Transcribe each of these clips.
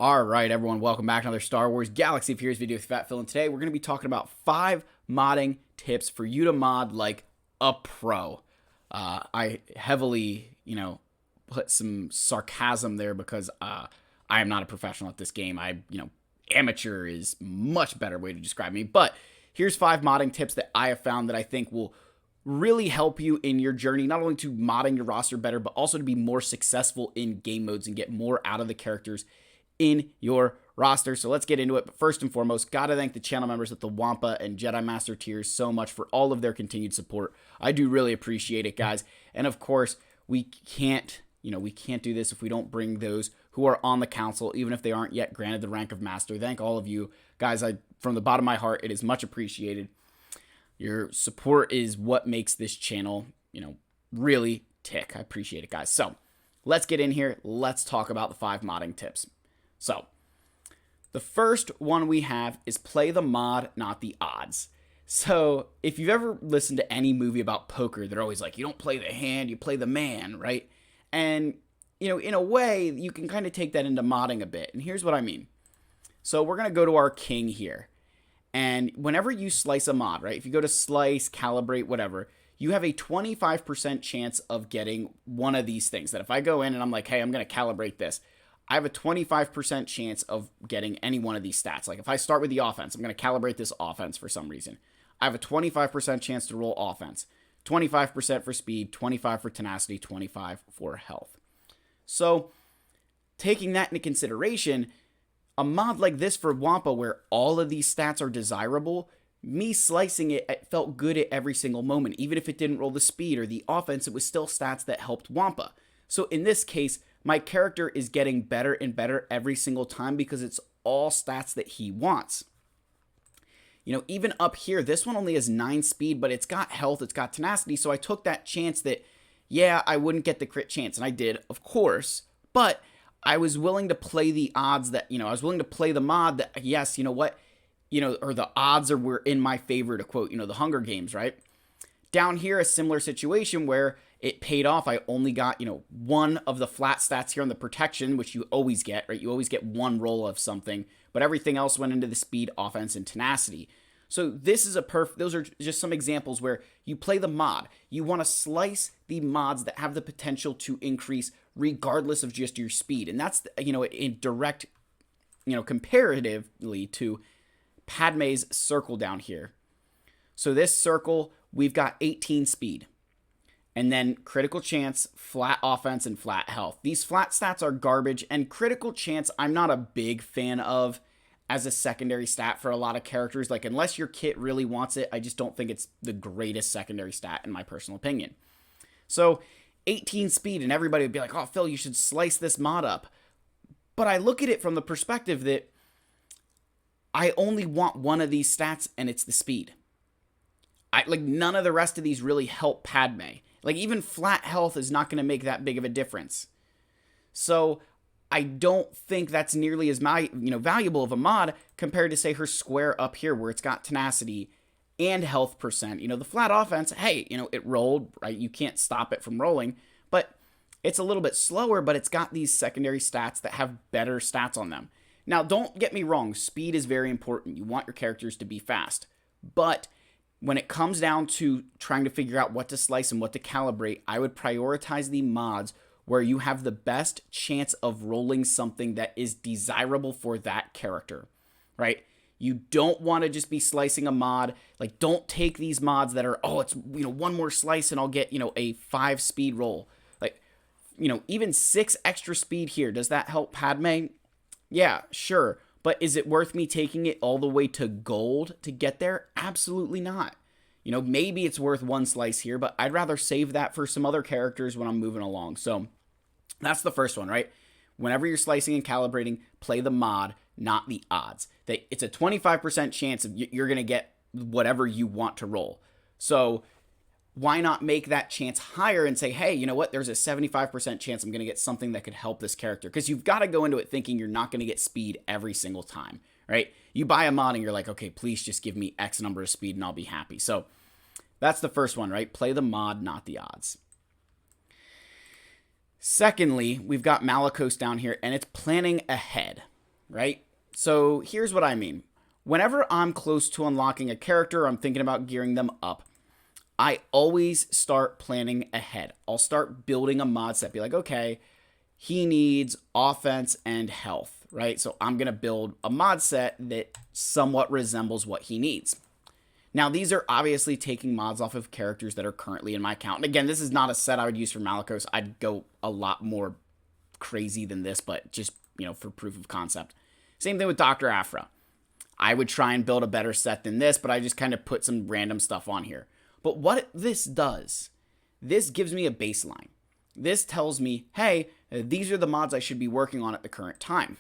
All right, everyone, welcome back to another Star Wars Galaxy of Heroes video with Fat Phil, and today we're going to be talking about 5 modding tips for you to mod like a pro. I heavily, put some sarcasm there because I am not a professional at this game. Amateur is much better way to describe me. But here's 5 modding tips that I have found that I think will really help you in your journey, not only to modding your roster better, but also to be more successful in game modes and get more out of the characters in your roster. So let's get into it. But first and foremost, gotta thank the channel members at the Wampa and Jedi Master tiers so much for all of their continued support. I do really appreciate it, guys. And of course, we can't do this if we don't bring those who are on the council, even if they aren't yet granted the rank of master. Thank all of you guys. From the bottom of my heart, it is much appreciated. Your support is what makes this channel, really tick. I appreciate it, guys. So let's get in here. Let's talk about the 5 modding tips. So, the first one we have is play the mod, not the odds. So, if you've ever listened to any movie about poker, they're always like, you don't play the hand, you play the man, right? And, in a way, you can kind of take that into modding a bit. And here's what I mean. So, we're going to go to our king here. And whenever you slice a mod, right? If you go to slice, calibrate, whatever, you have a 25% chance of getting one of these things. That if I go in and I'm like, hey, I'm going to calibrate this, I have a 25% chance of getting any one of these stats. Like if I start with the offense, I'm going to calibrate this offense for some reason. I have a 25% chance to roll offense, 25% for speed, 25 for tenacity, 25 for health. So taking that into consideration, a mod like this for Wampa where all of these stats are desirable, me slicing it felt good at every single moment. Even if it didn't roll the speed or the offense, it was still stats that helped Wampa. So in this case, my character is getting better and better every single time because it's all stats that he wants. Even up here, this one only has 9 speed, but it's got health, it's got tenacity, so I took that chance that, yeah, I wouldn't get the crit chance, and I did, of course, but I was willing to play the odds that, I was willing to play the mod that, yes, or the odds were in my favor, to quote, the Hunger Games, right? Down here, a similar situation where it paid off. I only got, one of the flat stats here on the protection, which you always get, right? You always get one roll of something, but everything else went into the speed, offense, and tenacity. So this is those are just some examples where you play the mod. You want to slice the mods that have the potential to increase regardless of just your speed. And that's, in direct, comparatively to Padme's circle down here. So this circle, we've got 18 speed. And then critical chance, flat offense, and flat health. These flat stats are garbage, and critical chance I'm not a big fan of as a secondary stat for a lot of characters. Like, unless your kit really wants it, I just don't think it's the greatest secondary stat in my personal opinion. So, 18 speed, and everybody would be like, oh, Phil, you should slice this mod up. But I look at it from the perspective that I only want one of these stats, and it's the speed. None of the rest of these really help Padme. Like, even flat health is not going to make that big of a difference. So, I don't think that's nearly as valuable of a mod compared to, say, her square up here where it's got tenacity and health percent. The flat offense, hey, it rolled, right? You can't stop it from rolling, but it's a little bit slower, but it's got these secondary stats that have better stats on them. Now, don't get me wrong. Speed is very important. You want your characters to be fast, but when it comes down to trying to figure out what to slice and what to calibrate, I would prioritize the mods where you have the best chance of rolling something that is desirable for that character, right? You don't want to just be slicing a mod. Like, don't take these mods that are, it's, one more slice and I'll get, a 5 speed roll. Like, even 6 extra speed here. Does that help Padme? Yeah, sure. But is it worth me taking it all the way to gold to get there? Absolutely not. Maybe it's worth 1 slice here, but I'd rather save that for some other characters when I'm moving along. So that's the first one, right? Whenever you're slicing and calibrating, play the mod, not the odds. It's a 25% chance of you're going to get whatever you want to roll. So why not make that chance higher and say, hey, you know what? There's a 75% chance I'm going to get something that could help this character. Because you've got to go into it thinking you're not going to get speed every single time, right? You buy a mod and you're like, okay, please just give me X number of speed and I'll be happy. So that's the first one, right? Play the mod, not the odds. Secondly, we've got Malicos down here, and it's planning ahead. right? So here's what I mean. Whenever I'm close to unlocking a character, I'm thinking about gearing them up, I always start planning ahead. I'll start building a mod set. Be like, okay, he needs offense and health, right? So I'm going to build a mod set that somewhat resembles what he needs. Now, these are obviously taking mods off of characters that are currently in my account. And again, this is not a set I would use for Malicos. I'd go a lot more crazy than this, but just, for proof of concept. Same thing with Dr. Aphra. I would try and build a better set than this, but I just kind of put some random stuff on here. But what this does, this gives me a baseline. This tells me, hey, these are the mods I should be working on at the current time.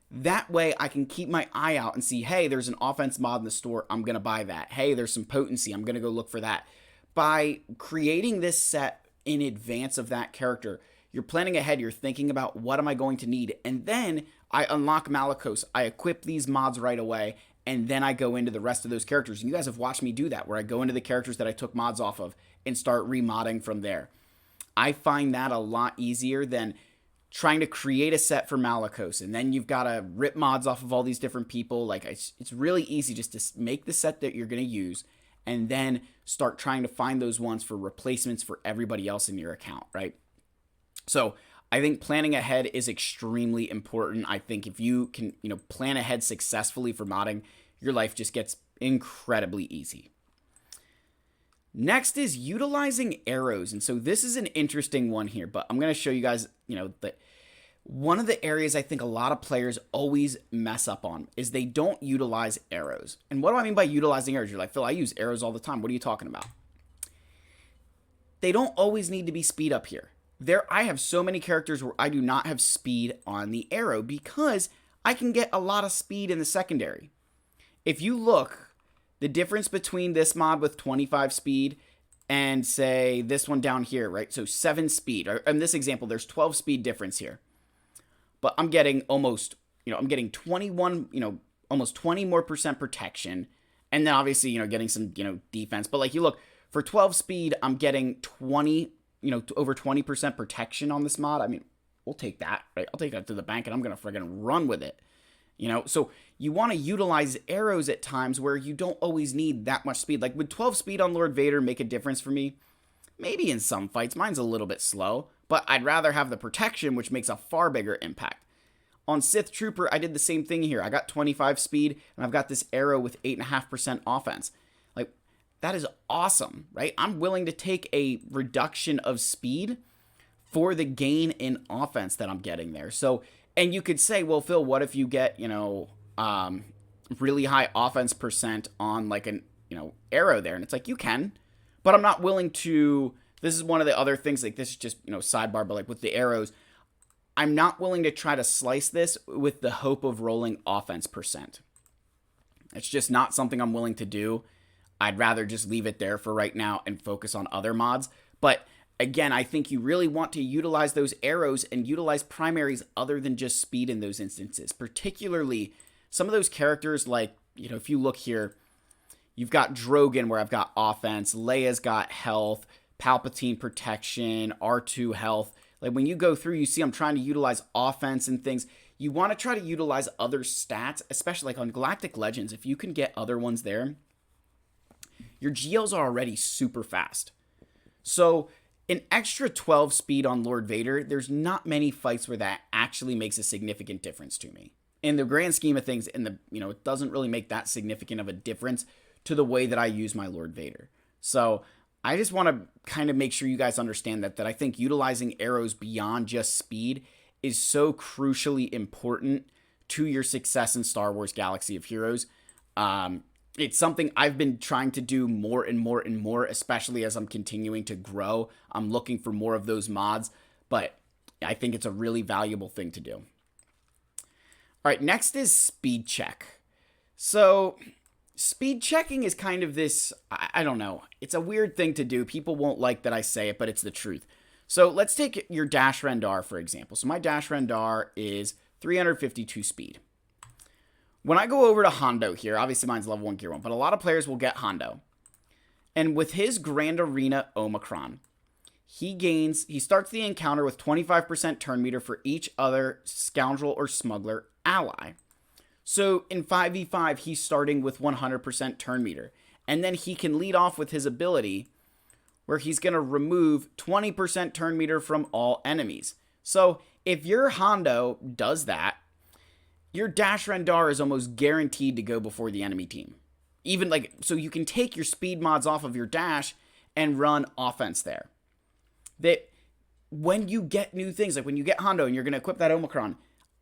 That way I can keep my eye out and see, hey, there's an offense mod in the store, I'm going to buy that. Hey, there's some potency, I'm going to go look for that. By creating this set in advance of that character, you're planning ahead, you're thinking about what am I going to need, and then I unlock Malicos, I equip these mods right away, and then I go into the rest of those characters. And you guys have watched me do that, where I go into the characters that I took mods off of and start remodding from there. I find that a lot easier than trying to create a set for Malicos, and then you've got to rip mods off of all these different people. Like, it's really easy just to make the set that you're going to use, and then start trying to find those ones for replacements for everybody else in your account, right? So I think planning ahead is extremely important. I think if you can, plan ahead successfully for modding, your life just gets incredibly easy. Next is utilizing arrows. And so this is an interesting one here, but I'm going to show you guys, that one of the areas I think a lot of players always mess up on is they don't utilize arrows. And what do I mean by utilizing arrows? You're like, Phil, I use arrows all the time. What are you talking about? They don't always need to be speed up here. I have so many characters where I do not have speed on the arrow because I can get a lot of speed in the secondary. If you look, the difference between this mod with 25 speed and say this one down here, right? So 7 speed, or in this example, there's 12 speed difference here. But I'm getting almost, I'm getting 21, almost 20 more % protection. And then obviously, getting some, defense. But like you look, for 12 speed, I'm getting 20, over 20% protection on this mod. I mean, we'll take that, right? I'll take that to the bank and I'm going to friggin' run with it. So you want to utilize arrows at times where you don't always need that much speed. Like, would 12 speed on Lord Vader make a difference for me? Maybe in some fights. Mine's a little bit slow, but I'd rather have the protection, which makes a far bigger impact. On Sith Trooper, I did the same thing here. I got 25 speed, and I've got this arrow with 8.5% offense. Like, that is awesome, right? I'm willing to take a reduction of speed for the gain in offense that I'm getting there. So, and you could say, well, Phil, what if you get, really high offense % on like an, arrow there? And it's like, you can, but I'm not willing to. This is one of the other things, like this is just, sidebar, but like with the arrows, I'm not willing to try to slice this with the hope of rolling offense %. It's just not something I'm willing to do. I'd rather just leave it there for right now and focus on other mods. But again, I think you really want to utilize those arrows and utilize primaries other than just speed in those instances. Particularly some of those characters like, if you look here, you've got Drogon where I've got offense, Leia's got health, Palpatine protection, R2 health. Like when you go through, you see I'm trying to utilize offense and things. You want to try to utilize other stats, especially like on Galactic Legends. If you can get other ones there, your GLs are already super fast. So an extra 12 speed on Lord Vader, there's not many fights where that actually makes a significant difference to me. In the grand scheme of things, it doesn't really make that significant of a difference to the way that I use my Lord Vader. So I just want to kind of make sure you guys understand that I think utilizing arrows beyond just speed is so crucially important to your success in Star Wars Galaxy of Heroes. It's something I've been trying to do more and more and more, especially as I'm continuing to grow. I'm looking for more of those mods, but I think it's a really valuable thing to do. All right, next is speed check. So speed checking is kind of this, I don't know, it's a weird thing to do. People won't like that I say it, but it's the truth. So let's take your Dash Rendar, for example. So my Dash Rendar is 352 speed. When I go over to Hondo here, obviously mine's level 1 gear 1, but a lot of players will get Hondo. And with his Grand Arena Omicron, he starts the encounter with 25% turn meter for each other scoundrel or smuggler ally. So in 5v5, he's starting with 100% turn meter. And then he can lead off with his ability where he's going to remove 20% turn meter from all enemies. So if your Hondo does that, your Dash Rendar is almost guaranteed to go before the enemy team. Even like, so you can take your speed mods off of your Dash and run offense there. That when you get new things, like when you get Hondo and you're going to equip that Omicron,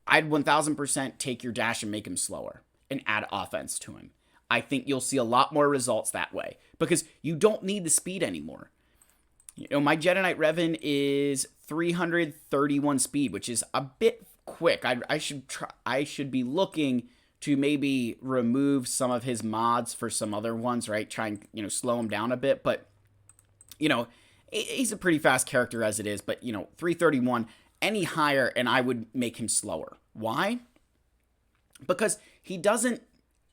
I'd 1000% take your Dash and make him slower and add offense to him. I think you'll see a lot more results that way because you don't need the speed anymore. You know, my Jedi Knight Revan is 331 speed, which is a bit quick. I should be looking to maybe remove some of his mods for some other ones, right? Try and, you know, slow him down a bit. But, you know, he's a pretty fast character as it is. But, you know, 331, any higher, and I would make him slower. Why? Because he doesn't,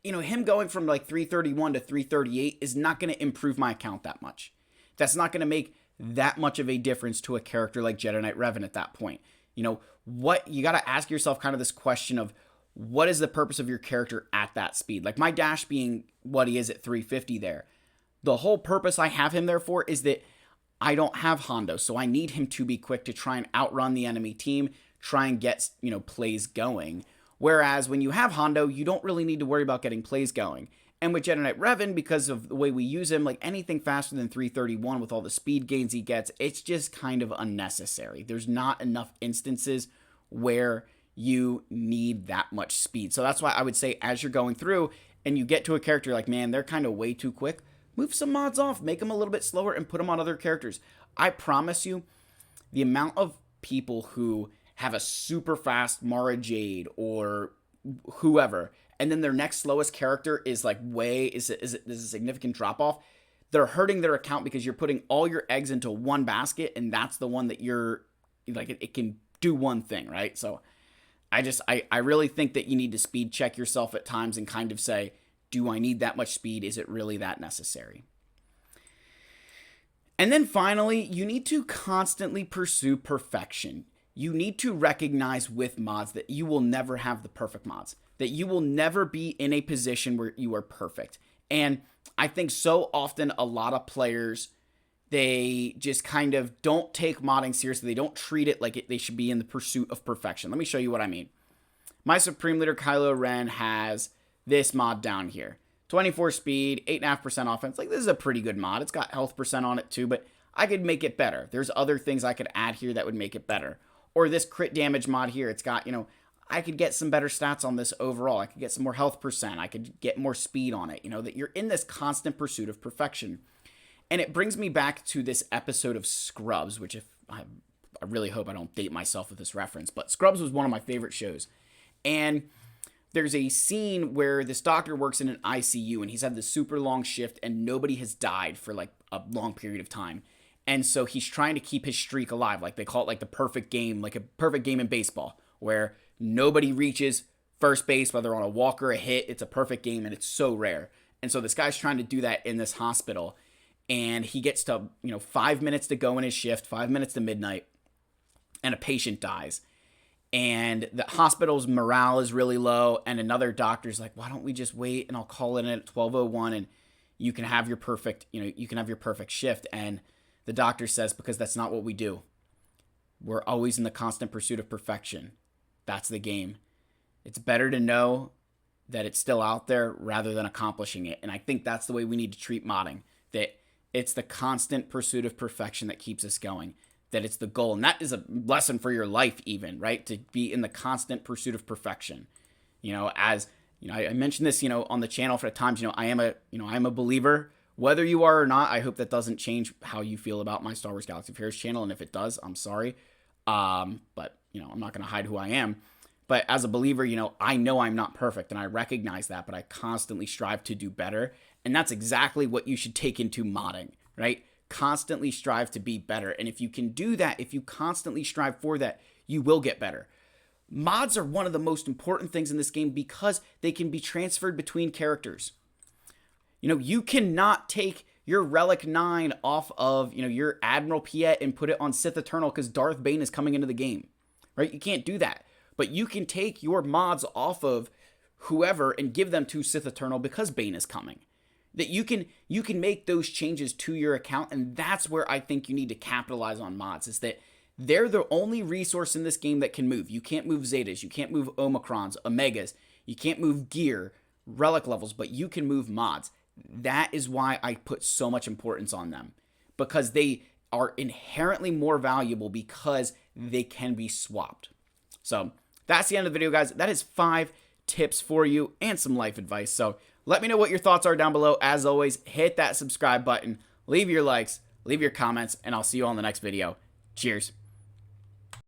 you know, him going from like 331 to 338 is not going to improve my account that much. That's not going to make that much of a difference to a character like Jedi Knight Revan at that point. You know, what you got to ask yourself kind of this question of what is the purpose of your character at that speed? Like my Dash being what he is at 350 there. The whole purpose I have him there for is that I don't have Hondo, so I need him to be quick to try and outrun the enemy team, try and get, you know, plays going. Whereas when you have Hondo, you don't really need to worry about getting plays going. And with Jedi Knight Revan, because of the way we use him, like anything faster than 331 with all the speed gains he gets, it's just kind of unnecessary. There's not enough instances where you need that much speed. So that's why I would say as you're going through and you get to a character like, man, they're kind of way too quick, move some mods off, make them a little bit slower and put them on other characters. I promise you, the amount of people who have a super fast Mara Jade or whoever, and then their next slowest character is like is a significant drop off. They're hurting their account because you're putting all your eggs into one basket, and that's the one that you're like it can do one thing, right? So I really think that you need to speed check yourself at times and kind of say, do I need that much speed? Is it really that necessary? And then finally, you need to constantly pursue perfection. You need to recognize with mods that you will never have the perfect mods, that you will never be in a position where you are perfect. And I think so often a lot of players, they just kind of don't take modding seriously. They don't treat it like they should be in the pursuit of perfection. Let me show you what I mean. My Supreme Leader Kylo Ren has this mod down here. 24 speed, 8.5% offense. Like, this is a pretty good mod. It's got health percent on it too, but I could make it better. There's other things I could add here that would make it better. Or this crit damage mod here. It's got, you know, I could get some better stats on this overall. I could get some more health percent. I could get more speed on it. You know, that you're in this constant pursuit of perfection. And it brings me back to this episode of Scrubs, which I really hope I don't date myself with this reference, but Scrubs was one of my favorite shows. And there's a scene where this doctor works in an ICU and he's had this super long shift and nobody has died for like a long period of time. And so he's trying to keep his streak alive. Like they call it like the perfect game, like a perfect game in baseball where nobody reaches first base, whether on a walk or a hit. It's a perfect game and it's so rare. And so this guy's trying to do that in this hospital. And he gets to, 5 minutes to go in his shift, 5 minutes to midnight, and a patient dies. And the hospital's morale is really low, and another doctor's like, why don't we just wait and I'll call it in at 12:01 and you can have your perfect, you can have your perfect shift. And the doctor says, because that's not what we do. We're always in the constant pursuit of perfection. That's the game. It's better to know that it's still out there rather than accomplishing it. And I think that's the way we need to treat modding. That it's the constant pursuit of perfection that keeps us going. That it's the goal. And that is a lesson for your life even, right? To be in the constant pursuit of perfection. As I mentioned this, on the channel for times, I am a believer. Whether you are or not, I hope that doesn't change how you feel about my Star Wars Galaxy of Heroes channel. And if it does, I'm sorry. But, I'm not going to hide who I am. But as a believer, I know I'm not perfect and I recognize that, but I constantly strive to do better. And that's exactly what you should take into modding, right? Constantly strive to be better. And if you can do that, if you constantly strive for that, you will get better. Mods are one of the most important things in this game because they can be transferred between characters. You cannot take your Relic 9 off of, your Admiral Piet and put it on Sith Eternal because Darth Bane is coming into the game, right? You can't do that. But you can take your mods off of whoever and give them to Sith Eternal because Bane is coming. That you can make those changes to your account, and that's where I think you need to capitalize on mods, is that they're the only resource in this game that can move. You can't move Zetas, you can't move Omicrons, Omegas, you can't move gear, relic levels, but you can move mods. That is why I put so much importance on them, because they are inherently more valuable because they can be swapped. So that's the end of the video, guys. That is 5 tips for you and some life advice. So let me know what your thoughts are down below. As always, hit that subscribe button, leave your likes, leave your comments, and I'll see you on the next video. Cheers.